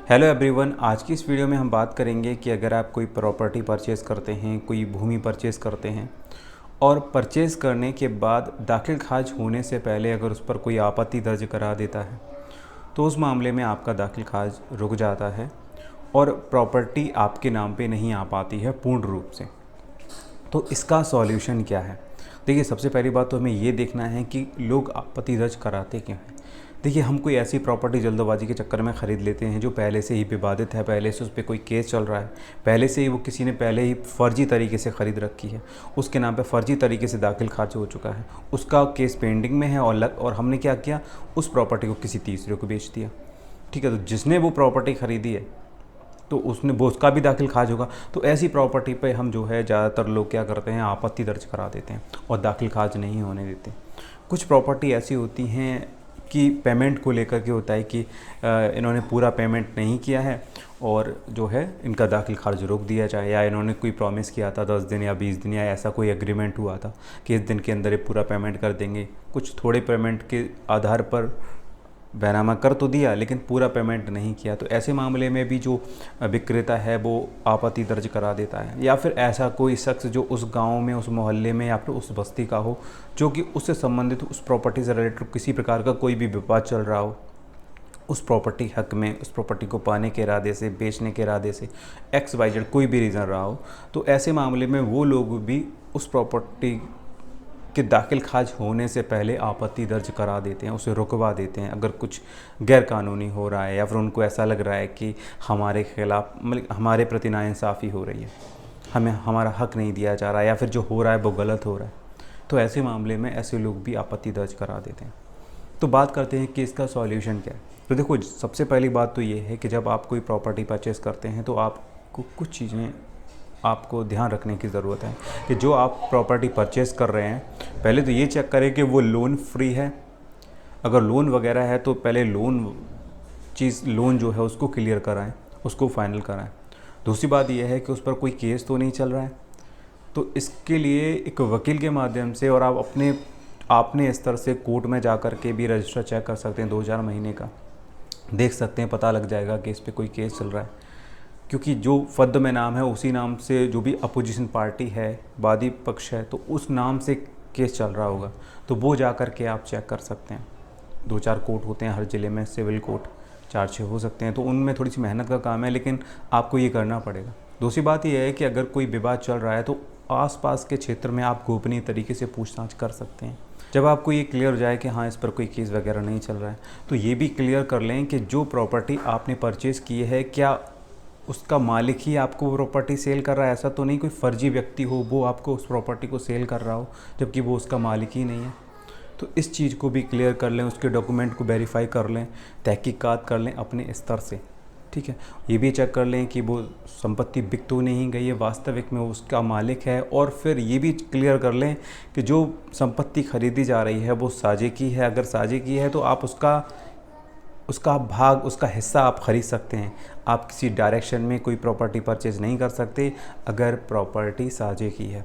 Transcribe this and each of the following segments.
Hello everyone, आज की इस वीडियो में हम बात करेंगे कि अगर आप कोई प्रॉपर्टी परचेज़ करते हैं, कोई भूमि परचेज़ करते हैं और परचेज़ करने के बाद दाखिल खारिज होने से पहले अगर उस पर कोई आपत्ति दर्ज करा देता है तो उस मामले में आपका दाखिल खारिज रुक जाता है और प्रॉपर्टी आपके नाम पे नहीं आ पाती है पूर्ण रूप से। तो इसका सॉल्यूशन क्या है? देखिए, सबसे पहली बात तो हमें ये देखना है कि लोग आपत्ति दर्ज कराते क्यों हैं। देखिए, हम कोई ऐसी प्रॉपर्टी जल्दबाजी के चक्कर में ख़रीद लेते हैं जो पहले से ही विवादित है, पहले से उस पर कोई केस चल रहा है, पहले से ही वो किसी ने पहले ही फ़र्जी तरीके से ख़रीद रखी है, उसके नाम पे फ़र्जी तरीके से दाखिल खारिज हो चुका है, उसका केस पेंडिंग में है और हमने क्या किया, उस प्रॉपर्टी को किसी तीसरे को बेच दिया। ठीक है, तो जिसने वो प्रॉपर्टी ख़रीदी है तो उसका भी दाखिल खारिज होगा। तो ऐसी प्रॉपर्टी पे हम जो है ज़्यादातर लोग क्या करते हैं, आपत्ति दर्ज करा देते हैं और दाखिल खारिज नहीं होने देते। कुछ प्रॉपर्टी ऐसी होती हैं कि पेमेंट को लेकर के होता है कि इन्होंने पूरा पेमेंट नहीं किया है और जो है इनका दाखिल खारिज रोक दिया जाए, या इन्होंने कोई प्रॉमिस किया था 10 दिन या 20 दिन या ऐसा कोई एग्रीमेंट हुआ था कि इस दिन के अंदर ये पूरा पेमेंट कर देंगे। कुछ थोड़े पेमेंट के आधार पर बैनामा कर तो दिया लेकिन पूरा पेमेंट नहीं किया। तो ऐसे मामले में भी जो विक्रेता है वो आपत्ति दर्ज करा देता है, या फिर ऐसा कोई शख्स जो उस गांव में, उस मोहल्ले में या फिर उस बस्ती का हो जो कि उससे संबंधित, उस प्रॉपर्टी से रिलेटेड किसी प्रकार का कोई भी विवाद चल रहा हो, उस प्रॉपर्टी हक में, उस प्रॉपर्टी को पाने के इरादे से, बेचने के इरादे से, XYZ कोई भी रीज़न रहा हो, तो ऐसे मामले में वो लोग भी उस प्रॉपर्टी कि दाखिल खारिज होने से पहले आपत्ति दर्ज करा देते हैं, उसे रुकवा देते हैं। अगर कुछ गैरकानूनी हो रहा है या फिर उनको ऐसा लग रहा है कि हमारे खिलाफ, मतलब हमारे प्रति नाइंसाफ़ी हो रही है, हमें हमारा हक नहीं दिया जा रहा है, या फिर जो हो रहा है वो गलत हो रहा है, तो ऐसे मामले में ऐसे लोग भी आपत्ति दर्ज करा देते हैं। तो बात करते हैं कि इसका सॉल्यूशन क्या है। तो देखो, सबसे पहली बात तो ये है कि जब आप कोई प्रॉपर्टी परचेज़ करते हैं तो आपको कुछ चीज़ें आपको ध्यान रखने की ज़रूरत है कि जो आप प्रॉपर्टी परचेज़ कर रहे हैं, पहले तो ये चेक करें कि वो लोन फ्री है। अगर लोन वगैरह है तो पहले लोन जो है उसको क्लियर कराएं, उसको फाइनल कराएं। दूसरी बात यह है कि उस पर कोई केस तो नहीं चल रहा है। तो इसके लिए एक वकील के माध्यम से, और आप अपने स्तर से कोर्ट में जा कर के भी रजिस्टर चेक कर सकते हैं, 2-4 महीने का देख सकते हैं, पता लग जाएगा कि इस पर कोई केस चल रहा है। क्योंकि जो फ़र्द में नाम है उसी नाम से जो भी अपोजिशन पार्टी है, वादी पक्ष है, तो उस नाम से केस चल रहा होगा, तो वो जा कर के आप चेक कर सकते हैं। 2-4 कोर्ट होते हैं हर ज़िले में, सिविल कोर्ट 4-6 हो सकते हैं, तो उनमें थोड़ी सी मेहनत का काम है, लेकिन आपको ये करना पड़ेगा। दूसरी बात यह है कि अगर कोई विवाद चल रहा है तो आसपास के क्षेत्र में आप गोपनीय तरीके से पूछताछ कर सकते हैं। जब आपको ये क्लियर हो जाए कि हाँ, इस पर कोई केस वगैरह नहीं चल रहा है, तो ये भी क्लियर कर लें कि जो प्रॉपर्टी आपने परचेज़ की है, क्या उसका मालिक ही आपको प्रॉपर्टी सेल कर रहा है? ऐसा तो नहीं कोई फर्जी व्यक्ति हो वो आपको उस प्रॉपर्टी को सेल कर रहा हो जबकि वो उसका मालिक ही नहीं है। तो इस चीज़ को भी क्लियर कर लें, उसके डॉक्यूमेंट को वेरीफाई कर लें, तहकीकात कर लें अपने स्तर से। ठीक है, ये भी चेक कर लें कि वो संपत्ति बिक तो नहीं गई है, वास्तविक में उसका मालिक है। और फिर ये भी क्लियर कर लें कि जो संपत्ति खरीदी जा रही है वो साझे की है। अगर साझे की है तो आप उसका भाग, उसका हिस्सा आप ख़रीद सकते हैं। आप किसी डायरेक्शन में कोई प्रॉपर्टी परचेज़ नहीं कर सकते अगर प्रॉपर्टी साझे की है।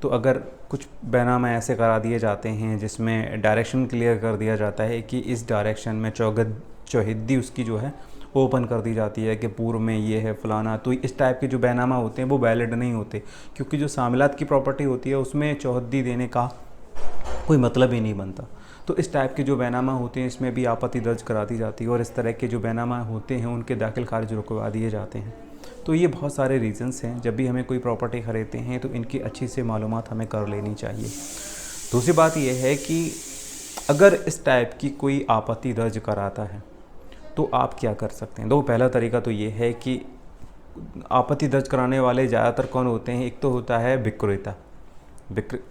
तो अगर कुछ बैनामा ऐसे करा दिए जाते हैं जिसमें डायरेक्शन क्लियर कर दिया जाता है कि इस डायरेक्शन में चौहद्दी उसकी जो है ओपन कर दी जाती है कि पूर्व में ये है फलाना, तो इस टाइप के जो बैनामा होते हैं वो वैलिड नहीं होते, क्योंकि जो शामिलात की प्रॉपर्टी होती है उसमें चौहद्दी देने का कोई मतलब ही नहीं बनता। तो इस टाइप के जो बैनामा होते हैं इसमें भी आपत्ति दर्ज करा दी जाती है, और इस तरह के जो बैनामा होते हैं उनके दाखिल खारिज रुकवा दिए जाते हैं। तो ये बहुत सारे रीज़न्स हैं, जब भी हमें कोई प्रॉपर्टी ख़रीदते हैं तो इनकी अच्छी से मालूमात हमें कर लेनी चाहिए। दूसरी बात यह है कि अगर इस टाइप की कोई आपत्ति दर्ज कराता है तो आप क्या कर सकते हैं। तो पहला तरीका तो ये है कि आपत्ति दर्ज कराने वाले ज़्यादातर कौन होते हैं, एक तो होता है विक्रेता,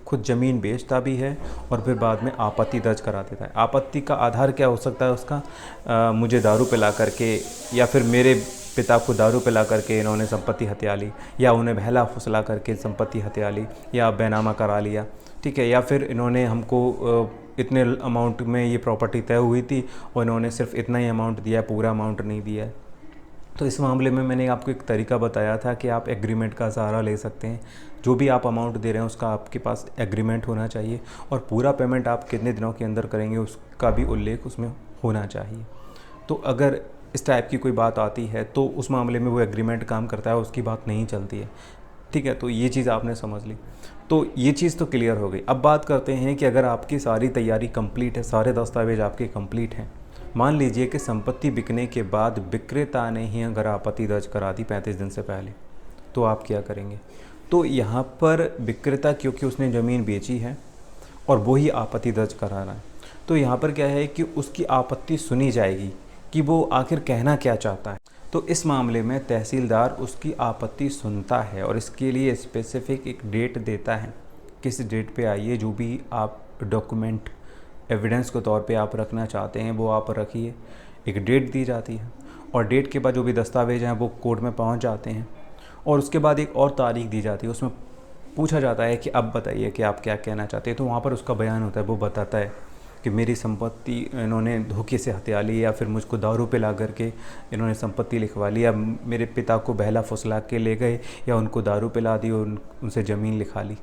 खुद ज़मीन बेचता भी है और फिर बाद में आपत्ति दर्ज करा देता है। आपत्ति का आधार क्या हो सकता है उसका, मुझे दारू पिला करके, या फिर मेरे पिता को दारू पिला करके इन्होंने संपत्ति हत्या ली, या उन्हें बहला फुसला करके संपत्ति हत्या ली, या बैनामा करा लिया। ठीक है, या फिर इन्होंने हमको इतने अमाउंट में ये प्रॉपर्टी तय हुई थी और इन्होंने सिर्फ इतना ही अमाउंट दिया, पूरा अमाउंट नहीं दिया है। तो इस मामले में मैंने आपको एक तरीका बताया था कि आप एग्रीमेंट का सहारा ले सकते हैं। जो भी आप अमाउंट दे रहे हैं उसका आपके पास एग्रीमेंट होना चाहिए, और पूरा पेमेंट आप कितने दिनों के अंदर करेंगे उसका भी उल्लेख उसमें होना चाहिए। तो अगर इस टाइप की कोई बात आती है तो उस मामले में वो एग्रीमेंट काम करता है, उसकी बात नहीं चलती है। ठीक है, तो ये चीज़ आपने समझ ली। तो ये चीज़ तो क्लियर हो गई। अब बात करते हैं कि अगर आपकी सारी तैयारी कंप्लीट है, सारे दस्तावेज आपके कंप्लीट हैं, मान लीजिए कि संपत्ति बिकने के बाद विक्रेता ने ही अगर आपत्ति दर्ज करा दी 35 दिन से पहले, तो आप क्या करेंगे? तो यहाँ पर विक्रेता, क्योंकि उसने ज़मीन बेची है और वो ही आपत्ति दर्ज करा रहा है, तो यहाँ पर क्या है कि उसकी आपत्ति सुनी जाएगी कि वो आखिर कहना क्या चाहता है। तो इस मामले में तहसीलदार उसकी आपत्ति सुनता है और इसके लिए स्पेसिफिक एक डेट देता है, किस डेट पे आइए, जो भी आप डॉक्यूमेंट एविडेंस के तौर पे आप रखना चाहते हैं वो आप रखिए। एक डेट दी जाती है और डेट के बाद जो भी दस्तावेज हैं वो कोर्ट में पहुंच जाते हैं और उसके बाद एक और तारीख दी जाती है। उसमें पूछा जाता है कि अब बताइए कि आप क्या कहना चाहते हैं। तो वहाँ पर उसका बयान होता है, वो बताता है कि मेरी संपत्ति इन्होंने धोखे से हत्या ली, या फिर मुझको दारू पिला करके इन्होंने संपत्ति लिखवा ली, या मेरे पिता को बहला फुसला के ले गए, या उनको दारू पिला दी और उनसे ज़मीन लिखा ली।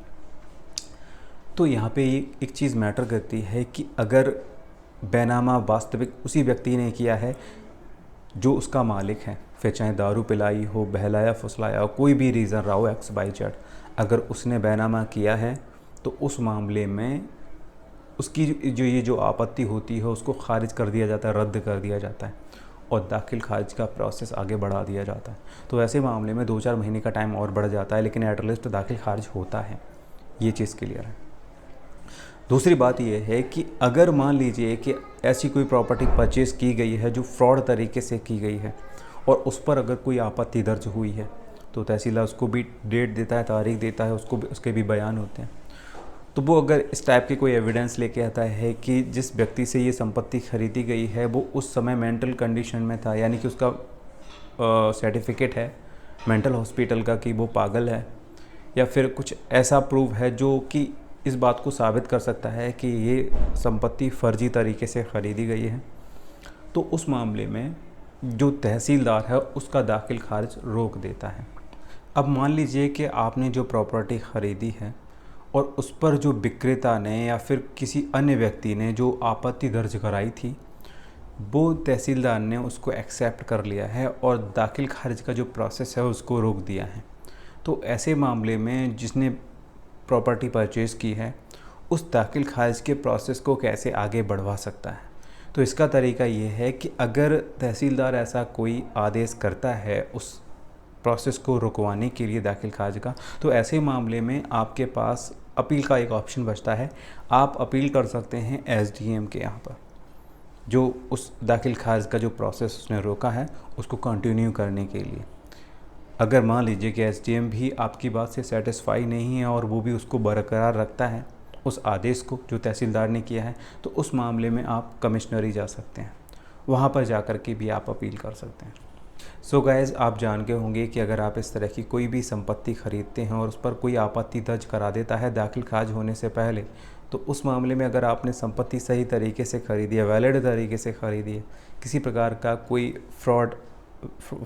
तो यहाँ पे एक चीज़ मैटर करती है कि अगर बैनामा वास्तविक उसी व्यक्ति ने किया है जो उसका मालिक है, फिर चाहे दारू पिलाई हो, बहलाया फुसलाया हो, कोई भी रीज़न रहा हो एक्स वाई जेड, अगर उसने बैनामा किया है तो उस मामले में उसकी जो आपत्ति होती है उसको खारिज कर दिया जाता है, रद्द कर दिया जाता है और दाखिल खारिज का प्रोसेस आगे बढ़ा दिया जाता है। तो ऐसे मामले में 2-4 महीने का टाइम और बढ़ जाता है, लेकिन एट लिस्ट दाखिल खारिज होता है। ये चीज़ क्लियर है। दूसरी बात यह है कि अगर मान लीजिए कि ऐसी कोई प्रॉपर्टी परचेज़ की गई है जो फ्रॉड तरीके से की गई है और उस पर अगर कोई आपत्ति दर्ज हुई है, तो तहसीलदार उसको भी डेट देता है, तारीख देता है, उसके भी बयान होते हैं। तो वो अगर इस टाइप के कोई एविडेंस लेके आता है कि जिस व्यक्ति से ये संपत्ति खरीदी गई है वो उस समय मेंटल कंडीशन में था, यानी कि उसका सर्टिफिकेट है मेंटल हॉस्पिटल का कि वो पागल है, या फिर कुछ ऐसा प्रूफ है जो कि इस बात को साबित कर सकता है कि ये संपत्ति फर्जी तरीके से ख़रीदी गई है, तो उस मामले में जो तहसीलदार है उसका दाखिल खारिज रोक देता है। अब मान लीजिए कि आपने जो प्रॉपर्टी ख़रीदी है और उस पर जो विक्रेता ने या फिर किसी अन्य व्यक्ति ने जो आपत्ति दर्ज कराई थी, वो तहसीलदार ने उसको एक्सेप्ट कर लिया है और दाखिल खारिज का जो प्रोसेस है उसको रोक दिया है। तो ऐसे मामले में जिसने प्रॉपर्टी परचेज़ की है उस दाखिल खारिज के प्रोसेस को कैसे आगे बढ़वा सकता है? तो इसका तरीका ये है कि अगर तहसीलदार ऐसा कोई आदेश करता है उस प्रोसेस को रुकवाने के लिए दाखिल खारिज का, तो ऐसे मामले में आपके पास अपील का एक ऑप्शन बचता है। आप अपील कर सकते हैं एसडीएम के यहाँ पर, जो उस दाखिल खारिज का जो प्रोसेस उसने रोका है उसको कंटिन्यू करने के लिए। अगर मान लीजिए कि एसडीएम भी आपकी बात से सेटिस्फाई नहीं है और वो भी उसको बरकरार रखता है उस आदेश को जो तहसीलदार ने किया है, तो उस मामले में आप कमिश्नरी जा सकते हैं, वहाँ पर जा कर के भी आप अपील कर सकते हैं। सो गाइज़, आप जान के होंगे कि अगर आप इस तरह की कोई भी संपत्ति ख़रीदते हैं और उस पर कोई आपत्ति दर्ज करा देता है दाखिल खारिज होने से पहले, तो उस मामले में अगर आपने संपत्ति सही तरीके से ख़रीदी है, वैलिड तरीके से ख़रीदी है, किसी प्रकार का कोई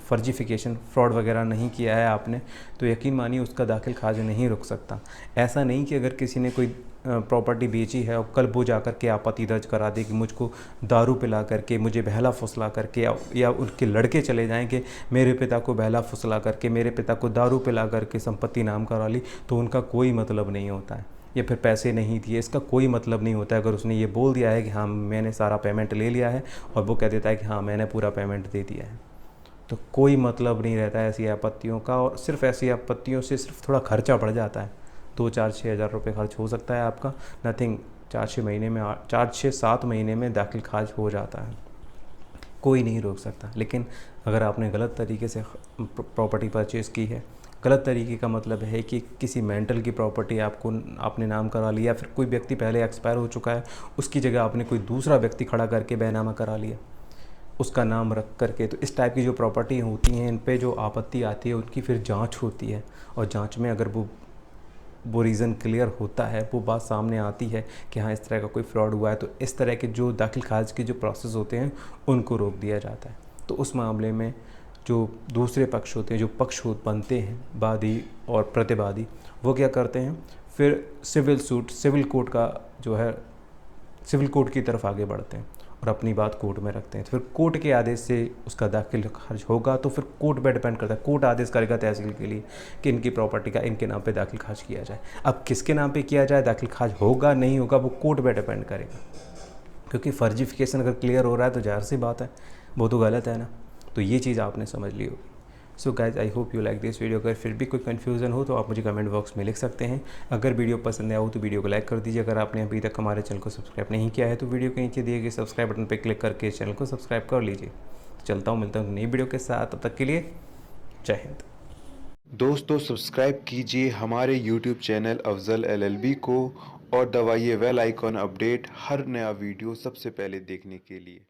फर्जीफिकेशन फ्रॉड वगैरह नहीं किया है आपने, तो यकीन मानिए उसका दाखिल खारिज नहीं रुक सकता। ऐसा नहीं कि अगर किसी ने कोई प्रॉपर्टी बेची है और कल वो जाकर के आपत्ति दर्ज करा दे कि मुझको दारू पिला करके, मुझे बहला फुसला करके, या उनके लड़के चले जाएं कि मेरे पिता को बहला फुसला करके, मेरे पिता को दारू पिला करके संपत्ति नाम करा ली, तो उनका कोई मतलब नहीं होता है। या फिर पैसे नहीं दिए, इसका कोई मतलब नहीं होता है। अगर उसने ये बोल दिया है कि हाँ मैंने सारा पेमेंट ले लिया है और वो कह देता है कि हाँ मैंने पूरा पेमेंट दे दिया है, तो कोई मतलब नहीं रहता है ऐसी आपत्तियों का। और सिर्फ ऐसी आपत्तियों से सिर्फ थोड़ा खर्चा बढ़ जाता है, 2-4-6 हज़ार रुपये खर्च हो सकता है आपका, नथिंग। 4-6 महीने में दाखिल खारिज हो जाता है, कोई नहीं रोक सकता। लेकिन अगर आपने गलत तरीके से प्रॉपर्टी परचेज़ की है, गलत तरीके का मतलब है कि किसी मेंटल की प्रॉपर्टी आपने नाम करा लिया, फिर कोई व्यक्ति पहले एक्सपायर हो चुका है उसकी जगह आपने कोई दूसरा व्यक्ति खड़ा करके बैनामा करा लिया उसका नाम रख करके, तो इस टाइप की जो प्रॉपर्टी होती हैं इन पे जो आपत्ति आती है उनकी फिर जांच होती है और जांच में अगर वो रीज़न क्लियर होता है, वो बात सामने आती है कि हाँ इस तरह का कोई फ्रॉड हुआ है, तो इस तरह के जो दाखिल खारिज के जो प्रोसेस होते हैं उनको रोक दिया जाता है। तो उस मामले में जो दूसरे पक्ष होते हैं, जो पक्ष बनते हैं, वादी और प्रतिवादी, वो क्या करते हैं, फिर सिविल कोर्ट की तरफ आगे बढ़ते हैं और अपनी बात कोर्ट में रखते हैं। तो फिर कोर्ट के आदेश से उसका दाखिल खारिज होगा, तो फिर कोर्ट पे डिपेंड करता है। कोर्ट आदेश करेगा तहसील के लिए कि इनकी प्रॉपर्टी का इनके नाम पे दाखिल खारिज किया जाए। अब किसके नाम पे किया जाए, दाखिल खारिज होगा नहीं होगा, वो कोर्ट पे डिपेंड करेगा, क्योंकि फर्जीफिकेशन अगर क्लियर हो रहा है तो ज़ाहिर सी बात है वो तो गलत है ना। तो ये चीज़ आपने समझ ली होगी। So guys, I hope you like this video. अगर फिर भी कोई कन्फ्यूज़न हो तो आप मुझे कमेंट बॉक्स में लिख सकते हैं। अगर वीडियो पसंद आया हो तो वीडियो को लाइक कर दीजिए। अगर आपने अभी तक हमारे चैनल को सब्सक्राइब नहीं किया है तो वीडियो के नीचे दिए गए सब्सक्राइब बटन पर क्लिक करके चैनल को सब्सक्राइब कर लीजिए। चलता हूँ, मिलता हूँ नई वीडियो के साथ, तब तक के लिए जय हिंद। दोस्तों सब्सक्राइब कीजिए हमारे YouTube चैनल अफजल LLB को और दबाइए बेल आइकॉन अपडेट हर नया वीडियो सबसे पहले देखने के लिए।